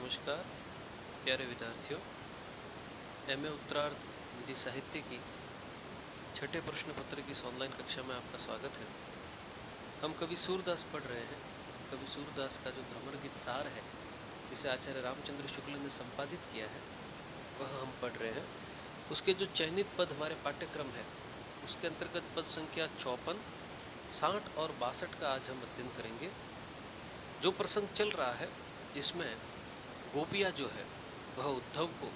नमस्कार प्यारे विद्यार्थियों। एमए उत्तरार्ध हिंदी साहित्य की छठे प्रश्न पत्र की इस ऑनलाइन कक्षा में आपका स्वागत है। हम कवि सूरदास पढ़ रहे हैं। कवि सूरदास का जो भ्रमर गीत सार है, जिसे आचार्य रामचंद्र शुक्ल ने संपादित किया है, वह हम पढ़ रहे हैं। उसके जो चयनित पद हमारे पाठ्यक्रम है, उसके अंतर्गत पद संख्या 54, 60 और 62 का आज हम अध्ययन करेंगे। जो प्रसंग चल रहा है जिसमें गोपिया जो है वह उद्धव को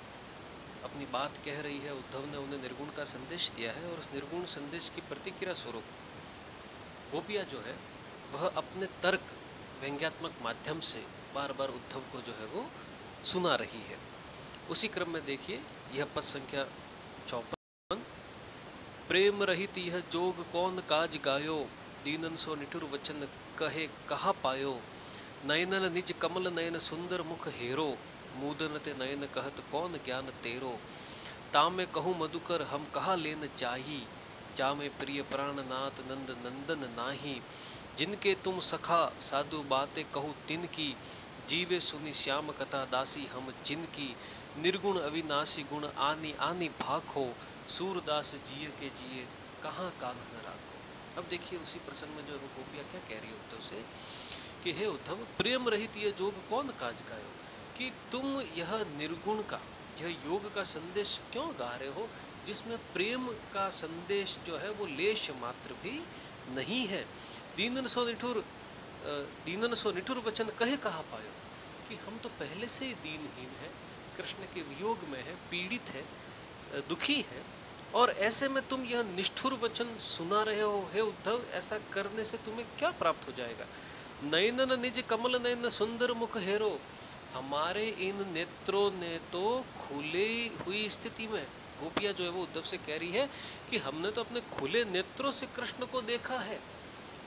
अपनी बात कह रही है। उद्धव ने उन्हें निर्गुण का संदेश दिया है और उस निर्गुण संदेश की प्रतिक्रिया स्वरूप गोपिया जो है वह अपने तर्क व्यंग्यात्मक माध्यम से बार बार उद्धव को जो है वो सुना रही है। उसी क्रम में देखिए यह पद संख्या 54। प्रेम रहित यह जोग कौन काज गायो, दीनन सो निठुर वचन कहे कहा पायो। नयनन निज कमल नयन सुंदर मुख हेरो, मूदन ते नयन कहत कौन ज्ञान तेरो। तामे कहूँ मधुकर हम कहा लेन चाही, जामे प्रिय प्राणनाथ नंद नंदन नाही। जिनके तुम सखा साधु बातें कहूँ तिनकी, जीवे सुनी श्याम कथा दासी हम जिनकी। निर्गुण अविनाशी गुण आनी आनी भाखो, सूरदास जिये के जिये कहाँ कान्ह राखो। अब देखिए उसी प्रसंग में जो है वो गोपिया क्या कह रही है उद्धव से कि हे उद्धव, प्रेम रहित यह जोग कौन काज गायो, कि तुम यह निर्गुण का, यह योग का संदेश क्यों गा रहे हो जिसमें प्रेम का संदेश जो है वो लेश मात्र भी नहीं है। दीनन सो निठुर वचन कहे कहा पायो, कि हम तो पहले से ही दीनहीन है, कृष्ण के वियोग में है, पीड़ित है, दुखी है, और ऐसे में तुम यह निष्ठुर वचन सुना रहे हो। हे उद्धव, ऐसा करने से तुम्हें क्या प्राप्त हो जाएगा। नयनन निज कमल नयन सुंदर मुख हेरो, हमारे इन नेत्रों ने तो खुली हुई स्थिति में, गोपिया जो है वो उद्धव से कह रही है कि हमने तो अपने खुले नेत्रों से कृष्ण को देखा है,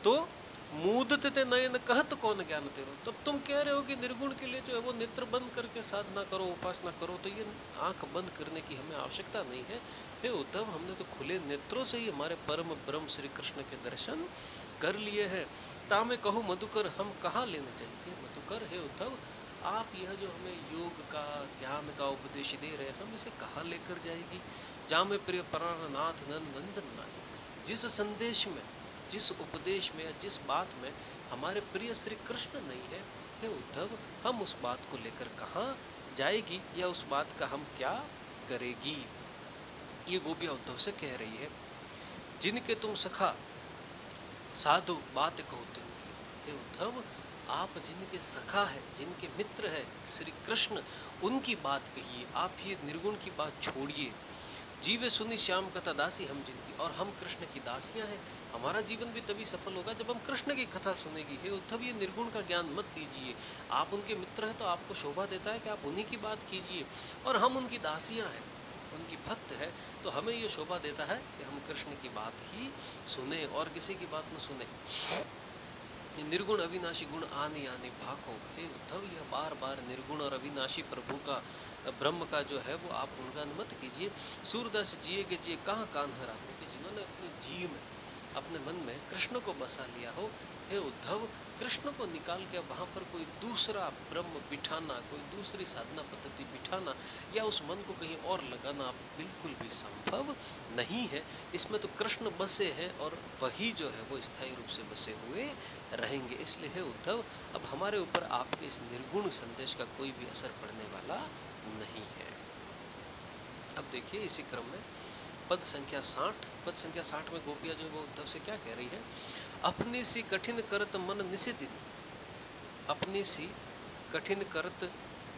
तो मूदत ते नयन कहत कौन ज्ञान तेरो। तब तुम कह रहे हो कि निर्गुण के लिए जो है वो नेत्र बंद करके साधना करो, उपासना करो, तो ये आंख बंद करने की हमें आवश्यकता नहीं है। हे उद्धव, हमने तो खुले नेत्रों से ही हमारे परम ब्रह्म श्री कृष्ण के दर्शन कर लिए हैं। तामे कहूँ मधुकर हम कहाँ लेने चाहिए। मधुकर, हे उद्धव, आप यह जो हमें योग का, ज्ञान का उपदेश दे रहे हैं, हम इसे कहाँ लेकर जाएगी। जामे प्रिय प्राणनाथ नंद नंदन नाई, जिस संदेश में, जिस उपदेश में या जिस बात में हमारे प्रिय श्री कृष्ण नहीं है, हे उद्धव, हम उस बात को लेकर कहाँ जाएगी या उस बात का हम क्या करेगी। ये गोपिया उद्धव से कह रही है। जिनके तुम सखा साधु बात कहो तिनकी, हे उद्धव, आप जिनके सखा है, जिनके मित्र है श्री कृष्ण, उनकी बात कहिए। आप ये निर्गुण की बात छोड़िए। जीवे सुनी श्याम कथा दासी हम जिनकी, और हम कृष्ण की दासियां हैं। हमारा जीवन भी तभी सफल होगा जब हम कृष्ण की कथा सुनेगी। हे उद्धव, ये निर्गुण का ज्ञान मत दीजिए। आप उनके मित्र हैं तो आपको शोभा देता है कि आप उन्हीं की बात कीजिए, और हम उनकी दासियां हैं, उनकी भक्त है, तो हमें ये शोभा देता है कि हम कृष्ण की बात ही सुने और किसी की बात न सुने। निर्गुण अविनाशी गुण आनी आनी भाखो। हे उद्धव, यह बार बार निर्गुण और अविनाशी प्रभु का, ब्रह्म का जो है वो आप गुणगान मत कीजिए। सूरदास जिये के जिये कहाँ कान्ह राखो, कि जिन्होंने अपने जी में, अपने मन में कृष्ण को बसा लिया हो। हे उद्धव, कृष्ण को निकाल के वहाँ पर कोई दूसरा ब्रह्म बिठाना, कोई दूसरी साधना पद्धति बिठाना या उस मन को कहीं और लगाना बिल्कुल भी संभव नहीं है। इसमें तो कृष्ण बसे हैं और वही जो है वो स्थायी रूप से बसे हुए रहेंगे। इसलिए हे उद्धव, अब हमारे ऊपर आपके इस निर्गुण संदेश का कोई भी असर पड़ने वाला नहीं है। अब देखिए इसी क्रम में पद संख्या 60। पद संख्या 60 में गोपिया जो वो उद्धव से क्या कह रही है। अपनी सी कठिन करत मन निषिदिन, अपनी सी कठिन करत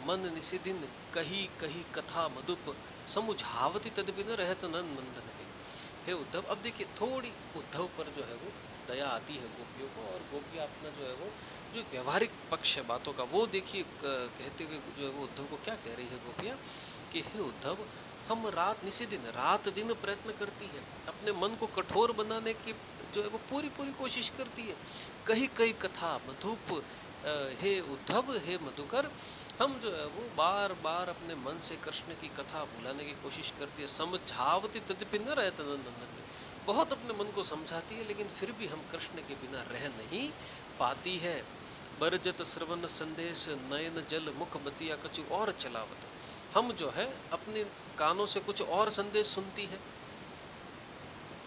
मन निषिदिन, कही कही कथा मधुप, समुझावती तद बिन रहत नंद नंदन बिन। हे उद्धव, अब देखिए थोड़ी उद्धव पर जो है वो दया आती है गोपियों को, और गोपियाँ अपना जो है वो जो व्यवहारिक पक्ष है बातों का वो देखिए कहते हुए जो है वो उद्धव को क्या कह रही है गोपियाँ कि हे उद्धव, हम रात दिन प्रयत्न करती है, अपने मन को कठोर बनाने की जो है वो पूरी कोशिश करती है। कही कही कथा मधुप, हे उद्धव, हे मधुकर, हम जो है वो बार बार अपने मन से कृष्ण की कथा भुलाने की कोशिश करती है। समझावती तद्यपि न रहते नंदन में, बहुत अपने मन को समझाती है लेकिन फिर भी हम कृष्ण के बिना रह नहीं पाती है। बरजत श्रवण संदेश नयन जल मुख बतिया कछु और चलावत। हम जो है अपने कानों से कुछ और संदेश सुनती है,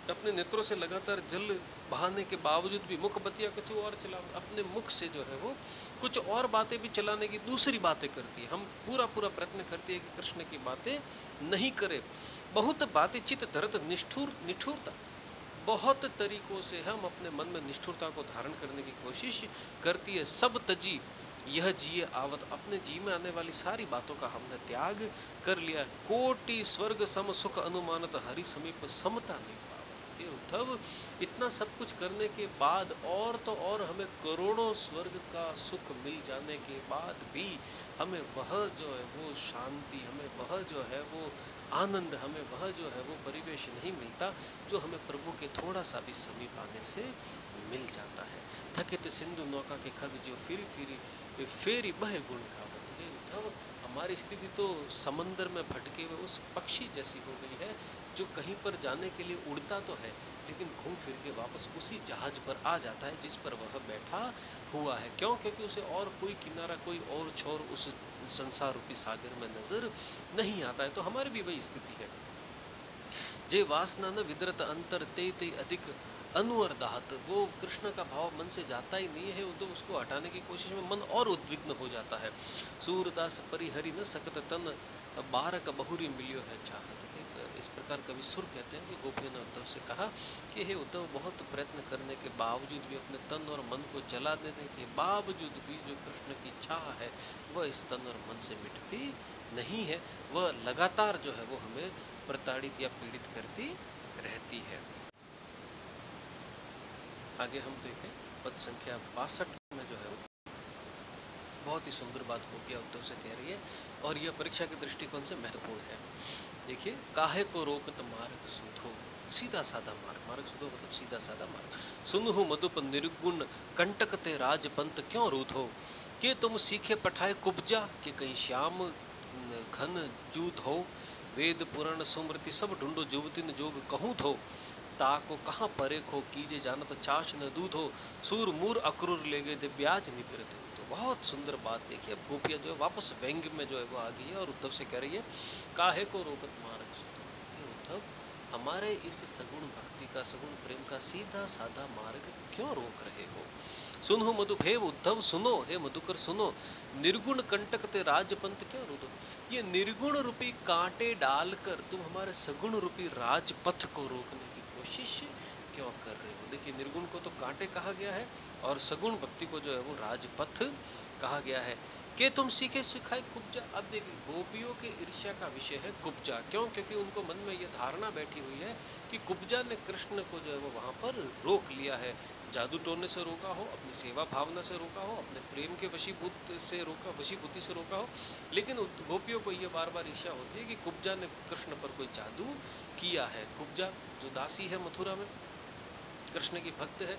अपने नेत्रों से लगातार जल बहाने के बावजूद भी मुख बतिया कुछ और चला, अपने मुख से जो है वो कुछ और बातें भी चलाने की दूसरी बातें करती है। हम पूरा प्रयत्न करती है कि कृष्ण की बातें नहीं करे। बहुत बातें चित धरत निष्ठुरता, बहुत तरीकों से हम अपने मन में निष्ठुरता को धारण करने की कोशिश करती है। सब तजी यह जिए आवत, अपने जी में आने वाली सारी बातों का हमने त्याग कर लिया। कोटि स्वर्ग सम सुख अनुमानत, हरि समीप समता नहीं पावत। ये उद्धव, इतना सब कुछ करने के बाद और तो और हमें करोड़ों स्वर्ग का सुख मिल जाने के बाद भी हमें वह जो है वो शांति, हमें वह जो है वो आनंद, हमें वह जो है वो परिवेश नहीं मिलता जो हमें प्रभु के थोड़ा सा भी समीप आने से मिल जाता है। थकित सिंधु नौका के खग जो फिरी फिरी फेरी बह गुण गावत। हे उद्धव, हमारी स्थिति तो समंदर में भटके हुए उस पक्षी जैसी हो गई है जो कहीं पर जाने के लिए उड़ता तो है लेकिन घूम फिर के वापस उसी जहाज पर आ जाता है जिस पर वह बैठा हुआ है। क्यों? क्योंकि उसे और कोई किनारा, कोई और छोर उस संसार रूपी सागर में नजर नहीं आता है। तो हमारी भी वही स्थिति है। जे वासना न विदरत अंतर ते ते अधिक अनुअर दाहत। वो कृष्ण का भाव मन से जाता ही नहीं है, तो उसको हटाने की कोशिश में मन और उद्विग्न हो जाता है। सूरदास परिहरि न सकत तन, बारक बहुरी मिलियो है चाहत। इस प्रकार कवि सुर कहते हैं कि गोपियों ने उद्धव से कहा कि हे उद्धव, बहुत प्रयत्न करने के बावजूद भी, अपने तन और मन को जला देने के बावजूद भी जो कृष्ण की चाह है वह इस तन और मन से मिटती नहीं है। वह लगातार जो है वो हमें प्रताड़ित या पीड़ित करती रहती है। आगे हम देखें पद संख्या 62 में जो है बहुत ही सुंदर बात गोपिया उद्धव से कह रही है और यह परीक्षा के दृष्टिकोण से महत्वपूर्ण है। देखिए, काहे को रोकत मार्ग सुधो, सीधा साधा मार्ग, मार्ग सुधो मतलब सीधा साधा मार्ग। सुनहु मधुप निर्गुण कंटकते राजपंत क्यों रूधो, के तुम सीखे पठाए कुब्जा, के कहीं श्याम घन जूत हो। वेद पुराण सुमृति सब ढूंढो, जुवतिन जोग कहूँ थो। ताको कहाँ परे खो, कीजे जानत चाश न दूध हो। सूर मूर अक्रूर ले गए ब्याज निबिरत। तो बहुत सुंदर बात देखिए। अब गोपिया जो है वापस व्यंग्य में जो है वो आ गई है और उद्धव से कह रही है, काहे को रोकत मार्ग सुधो। ये उद्धव, हमारे इस सगुण भक्ति का, सगुण प्रेम का सीधा साधा मार्ग क्यों रोक रहे हो। सुनो मधुप, हे उद्धव सुनो, हे मधुकर सुनो। निर्गुण कंटक ते राजपंथ क्यों रुदो। ये निर्गुण रूपी कांटे डालकर तुम हमारे सगुण रूपी राजपथ को रोकने की कोशिश क्यों कर रहे हो। देखिए, निर्गुण को तो कांटे कहा गया है और सगुण भक्ति को जो है वो राजपथ कहा गया है। कि तुम सीखे सिखाए कुब्जा। अब देखिए, गोपियों के ईर्ष्या का विषय है कुब्जा। क्यों? क्योंकि उनको मन में यह धारणा बैठी हुई है कि कुब्जा ने कृष्ण को जो है वो वहाँ पर रोक लिया है। जादू टोने से रोका हो, अपनी सेवा भावना से रोका हो, अपने प्रेम के वशीभूत से रोका, वशीभूति से रोका हो। लेकिन गोपियों को ये बार बार ईर्ष्या होती है कि कुब्जा ने कृष्ण पर कोई जादू किया है। कुब्जा जो दासी है मथुरा में, कृष्ण की भक्त है,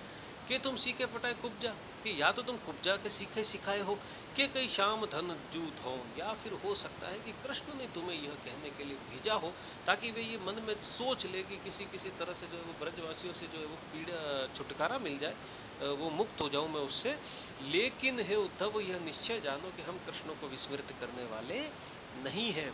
कि तुम सीखे पटाए कुब्जा, कि या तो तुम कुब्जा के सीखे सिखाए हो कि कई शाम धन जूत हो, या फिर हो सकता है कि कृष्ण ने तुम्हें यह कहने के लिए भेजा हो ताकि वे ये मन में सोच ले कि किसी तरह से जो है वो ब्रजवासियों से जो है वो पीड़ा छुटकारा मिल जाए, वो मुक्त हो जाऊं मैं उससे। लेकिन हे उद्धव, यह निश्चय जानो कि हम कृष्ण को विस्मृत करने वाले नहीं हैं।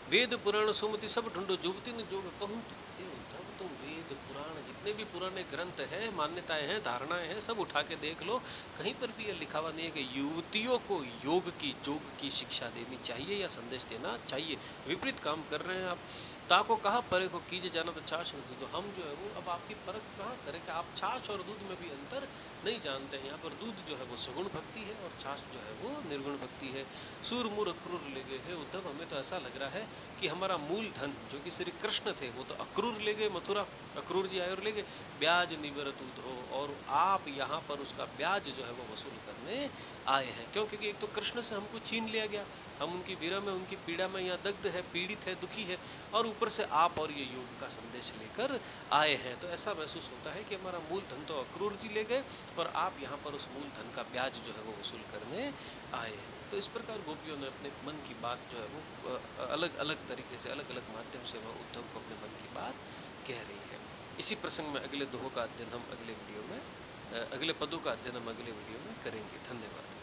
वेद पुराण सुमति सब ढूंढो, जुवती ने जोग कहूँ। हे उद्धव, तुम वेद पुराण जितने भी पुराने ग्रंथ हैं, मान्यताएं हैं, धारणाएं हैं, सब उठा के देख लो। कहीं पर भी यह लिखा हुआ नहीं है कि युवतियों को योग की, जोग की शिक्षा देनी चाहिए या संदेश देना चाहिए। विपरीत काम कर रहे हैं आप। ताको कहा परे को कीजे जाना तो छाछ न दूध। हम जो है वो अब आपकी परख कहाँ करें कि आप छाछ और दूध में भी अंतर नहीं जानते हैं। यहाँ पर दूध जो है वो सगुण भक्ति है और छाछ जो है वो निर्गुण भक्ति है। सूर मूर अक्रूर ले गए। है उद्धव, हमें तो ऐसा लग रहा है कि हमारा मूल धन जो कि श्री कृष्ण थे वो तो अक्रूर ले गए, मथुरा अक्रूर जी आए और ले गए। ब्याज निवरत हो, और आप यहाँ पर उसका ब्याज जो है वो वसूल करने आए हैं। क्यों? क्योंकि एक तो कृष्ण से हमको छीन लिया गया, हम उनकी विरह में, उनकी पीड़ा में यहाँ दग्ध है, पीड़ित है, दुखी है, और ऊपर से आप और ये योग का संदेश लेकर आए हैं। तो ऐसा महसूस होता है कि हमारा मूल धन तो अक्रूर जी ले गए और आप यहाँ पर उस मूल धन का ब्याज जो है वो वसूल करने आए हैं। तो इस प्रकार गोपियों ने अपने मन की बात जो है वो अलग अलग तरीके से, अलग अलग माध्यम से वह उद्धव को अपने मन की बात कह रही है। इसी प्रसंग में अगले दोहों का अध्ययन हम अगले वीडियो में अगले पदों का अध्ययन हम अगले वीडियो में करेंगे। धन्यवाद।